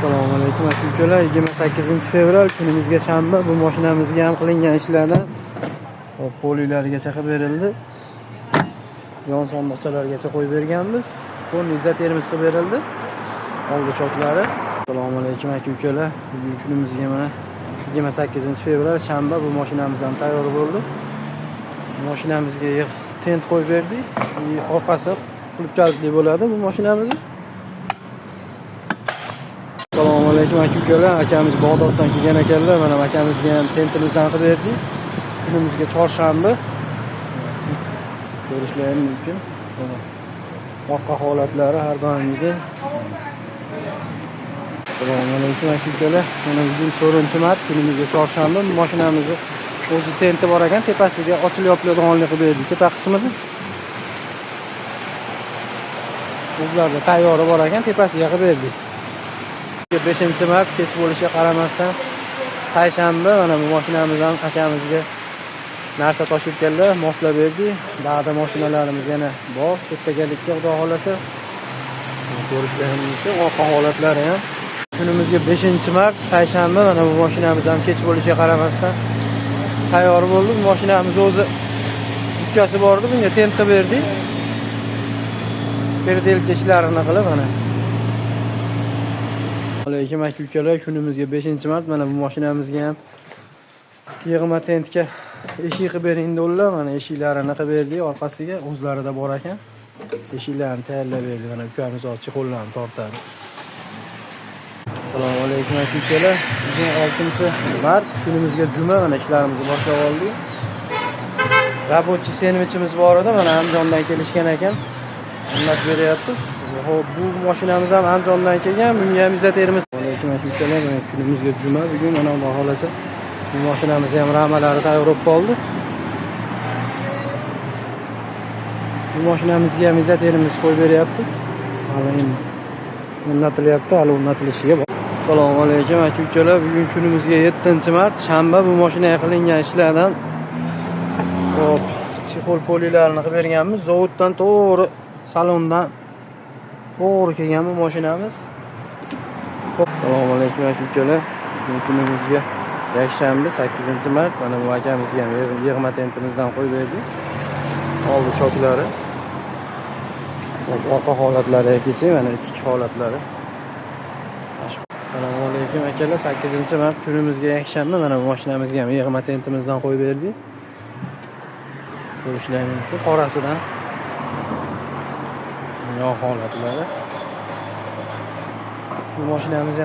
Assalomu alaykum aka-ukalar. 28-fevral kunimizga shanba. Bu mashinamizga ham qilingan ishlardan hop polilargacha qilib berildi. Yon sondiqchalargacha qo'yib berganmiz. Qo'l izotermiz qilib berildi. Oldi choklari. Assalomu alaykum aka-ukalar. Bugun kunimizga mana 28-fevral shanba. Bu mashinamiz ham tayyor bo'ldi. Mashinamizga tent qo'yib berdik. Orqasi qulfli bo'ladi bu mashinamiz. Assalomu alaykum aka-ukalar. Akamiz Bag'doddan kelgan ekanlar. Mana akamizga ham tentimizdan qilib berdik. Kunimizga chorshanba. Ko'rishlarim mumkin. Orqa holatlari har doimgidek. Assalomu alaykum aka-ukalar. Mana bugun 4-mart, kunimizga chorshanba. Mashinamizni o'zi tenti bor ekan, tepasiga ochilib yopiladiganlik qilib berdik. Tepa qismida o'zlarida tayyori bor ekan, tepasiga qilib berdik. 5-mart kech bo'lishiga qaramasdan payshanba mana bu mashinamiz ham akamizga narsa toshirganlar, moslab berdik. Ba'zi mashinalarimiz yana bor, kattagalikka xudo xolasa. Ko'rishlarim mumkin. Orqa holatlari ham. Kunimizga 5-mart payshanba mana bu mashinamiz ham kech bo'lishiga qaramasdan tayyor bo'ldi. Bu mashinamiz o'zi ikkasi bor edi, bunga tent qilib berdik. Perdelka ishlarini qilib mana. Alaykum aka-ukalar, kunimizga 5-mart mana bu mashinamizga ham yig'ma tentga eshik qilib bering dedilar. Mana eshiklarini qilib berdik, orqasiga o'zlarida bor ekan. Eshiklarni tayyorlab berdik. Mana ukamiz ochiq qo'llarni tortadi. Assalomu alaykum aka-ukalar. Bugun 6-mart, kunimizga juma, mana ishlarimizni boshlab oldik. Rabochi sendvichimiz bor edi, mana Andijondan kelishgan ekan. Xizmat beryapmiz. Hop, bu mashinamiz ham Andijondan kelgan. Bunga ham izotermiz. Alaykum aka-ukalar, kunimizga juma. Bugun mana Alloh xolasa bu mashinamiz ham ramalari tayyor bo'lib qoldi. Bu mashinamizga ham izoterimiz qo'yib beryapmiz. Hali o'rnatilyapti, hali o'rnatilishiga bor. Assalomu alaykum aka-ukalar. Bugun kunimizga 7-mart shanba. Bu mashinaga qilingan ishlardan hop chexol polilarini qilib berganmiz. Zavoddan to'g'ri salondan to'g'ri kelgan bu mashinamiz. Assalomu alaykum aka-ukalar. Bugun kunimizga yakshanba 8-mart. Mana bu akamizga ham yig'ma tentimizdan qo'yib berdik. Oldi choklari. Orqa holatlari kelsa, mana ichki holatlari. Assalomu alaykum akalar. 8-mart kunimizga yakshanba. Mana bu mashinamizga ham yig'ma tentimizdan qo'yib berdik. Ko'rishlarim mumkin. Qorasidan yo holatlari. Bu mashinamiz